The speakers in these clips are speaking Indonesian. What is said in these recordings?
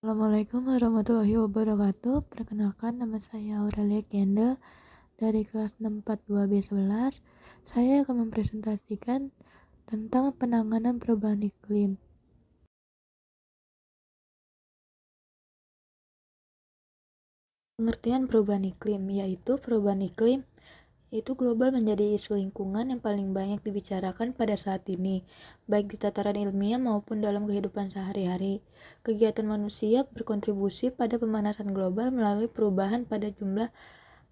Assalamualaikum warahmatullahi wabarakatuh. Perkenalkan, nama saya Aurelia Kendall dari kelas 642B11. Saya akan mempresentasikan tentang penanganan perubahan iklim. Pengertian perubahan iklim yaitu perubahan iklim itu global menjadi isu lingkungan yang paling banyak dibicarakan pada saat ini, baik di tataran ilmiah maupun dalam kehidupan sehari-hari. Kegiatan manusia berkontribusi pada pemanasan global melalui perubahan pada jumlah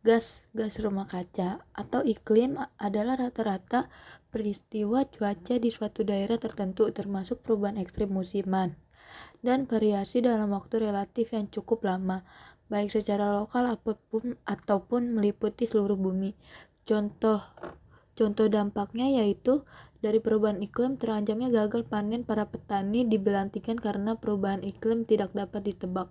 gas rumah kaca atau iklim adalah rata-rata peristiwa cuaca di suatu daerah tertentu, termasuk perubahan ekstrim musiman dan variasi dalam waktu relatif yang cukup lama, baik secara lokal ataupun meliputi seluruh bumi. Contoh dampaknya yaitu dari perubahan iklim terancamnya gagal panen para petani diberhentikan karena perubahan iklim tidak dapat ditebak.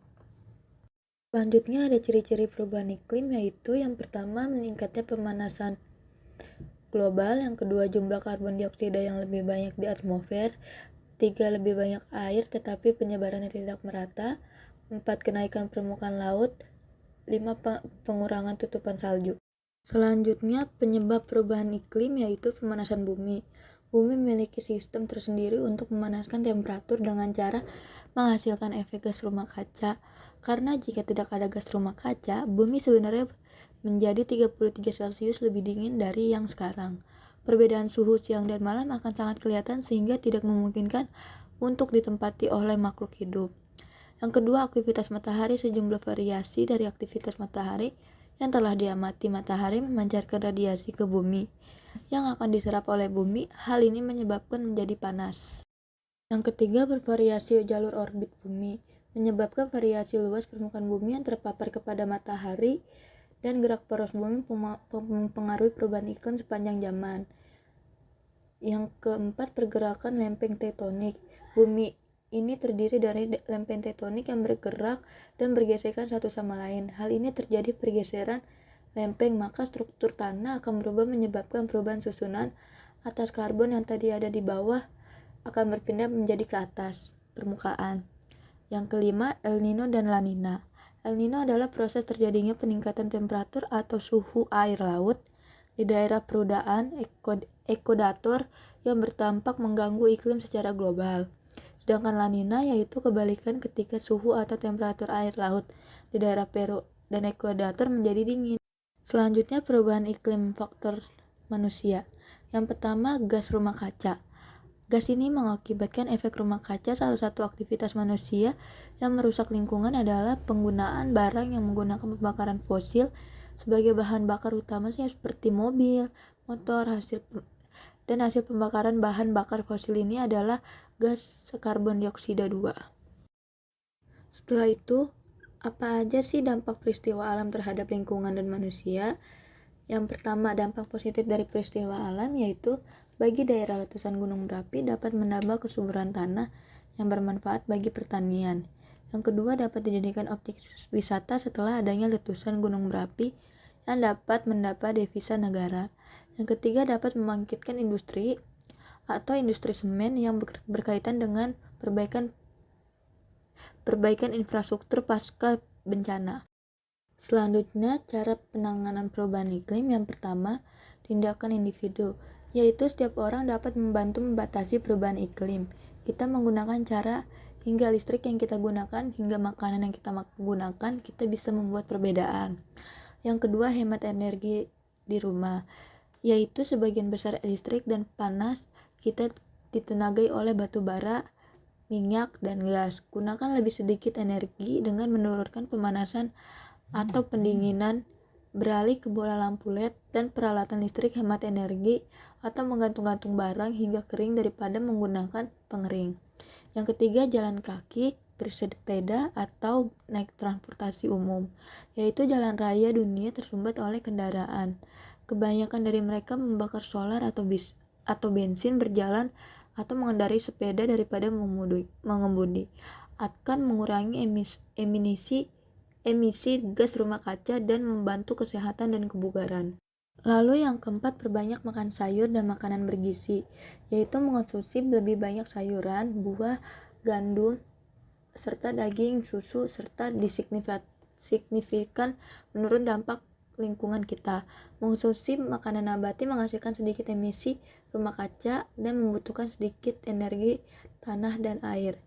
Selanjutnya ada ciri-ciri perubahan iklim, yaitu yang pertama meningkatnya pemanasan global, yang kedua jumlah karbon dioksida yang lebih banyak di atmosfer, tiga lebih banyak air tetapi penyebarannya tidak merata, empat kenaikan permukaan laut, lima pengurangan tutupan salju. Selanjutnya penyebab perubahan iklim yaitu pemanasan bumi. Bumi memiliki sistem tersendiri untuk memanaskan temperatur dengan cara menghasilkan efek gas rumah kaca. Karena jika tidak ada gas rumah kaca, bumi sebenarnya menjadi 33 Celcius lebih dingin dari yang sekarang. Perbedaan suhu siang dan malam akan sangat kelihatan sehingga tidak memungkinkan untuk ditempati oleh makhluk hidup. Yang kedua, aktivitas matahari. Sejumlah variasi dari aktivitas matahari yang telah diamati. Matahari memancarkan radiasi ke bumi yang akan diserap oleh bumi. Hal ini menyebabkan menjadi panas. Yang ketiga, bervariasi jalur orbit bumi, menyebabkan variasi luas permukaan bumi yang terpapar kepada matahari, dan gerak poros bumi mempengaruhi perubahan iklim sepanjang zaman. Yang keempat, pergerakan lempeng tektonik. Bumi ini terdiri dari lempeng tektonik yang bergerak dan bergesekan satu sama lain. Hal ini terjadi pergeseran lempeng, maka struktur tanah akan berubah menyebabkan perubahan susunan atas karbon yang tadi ada di bawah akan berpindah menjadi ke atas permukaan. Yang kelima, El Nino dan La Nina. El Nino adalah proses terjadinya peningkatan temperatur atau suhu air laut di daerah perudaan ekuator yang berdampak mengganggu iklim secara global. Sedangkan La Nina yaitu kebalikan ketika suhu atau temperatur air laut di daerah Peru dan ekuator menjadi dingin. Selanjutnya, perubahan iklim faktor manusia. Yang pertama, gas rumah kaca. Gas ini mengakibatkan efek rumah kaca. Salah satu aktivitas manusia yang merusak lingkungan adalah penggunaan barang yang menggunakan pembakaran fosil sebagai bahan bakar utama, seperti mobil, motor, hasil pembakaran bahan bakar fosil ini adalah gas karbon dioksida 2. Setelah itu, apa aja sih dampak peristiwa alam terhadap lingkungan dan manusia? Yang pertama, dampak positif dari peristiwa alam yaitu bagi daerah letusan gunung berapi dapat menambah kesuburan tanah yang bermanfaat bagi pertanian. Yang kedua, dapat dijadikan objek wisata setelah adanya letusan gunung berapi yang dapat mendapat devisa negara. Yang ketiga, dapat membangkitkan industri atau industri semen yang berkaitan dengan perbaikan infrastruktur pasca bencana. Selanjutnya, cara penanganan perubahan iklim. Yang pertama, tindakan individu, yaitu setiap orang dapat membantu membatasi perubahan iklim. Kita menggunakan cara hingga listrik yang kita gunakan, hingga makanan yang kita gunakan, kita bisa membuat perbedaan. Yang kedua, hemat energi di rumah, yaitu sebagian besar listrik dan panas kita ditenagai oleh batu bara, minyak, dan gas. Gunakan lebih sedikit energi dengan menurunkan pemanasan atau pendinginan, beralih ke bola lampu LED dan peralatan listrik hemat energi, atau menggantung-gantung barang hingga kering daripada menggunakan pengering. Yang ketiga, jalan kaki, bersepeda, atau naik transportasi umum, yaitu jalan raya dunia tersumbat oleh kendaraan. Kebanyakan dari mereka membakar solar atau bensin, berjalan atau mengendarai sepeda daripada mengemudi, akan mengurangi emisi gas rumah kaca dan membantu kesehatan dan kebugaran. Lalu yang keempat, perbanyak makan sayur dan makanan bergizi, yaitu mengonsumsi lebih banyak sayuran, buah, gandum, serta daging, susu, serta signifikan menurun dampak lingkungan kita. Mengonsumsi makanan nabati menghasilkan sedikit emisi rumah kaca dan membutuhkan sedikit energi tanah dan air.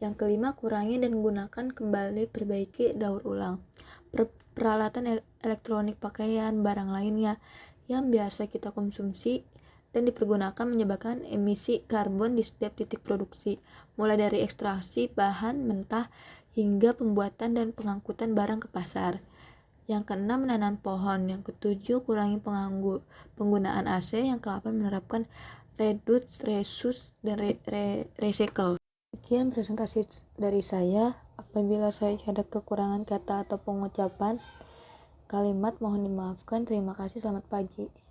Yang kelima, kurangi dan gunakan kembali, perbaiki, daur ulang peralatan elektronik, pakaian, barang lainnya yang biasa kita konsumsi dan dipergunakan menyebabkan emisi karbon di setiap titik produksi, mulai dari ekstraksi bahan mentah hingga pembuatan dan pengangkutan barang ke pasar. Yang keenam, menanam pohon. Yang ketujuh, kurangi penggunaan AC. Yang ke-8, menerapkan reduce, reuse, dan recycle. Sekian presentasi dari saya. Apabila saya ada kekurangan kata atau pengucapan kalimat, mohon dimaafkan. Terima kasih, selamat pagi.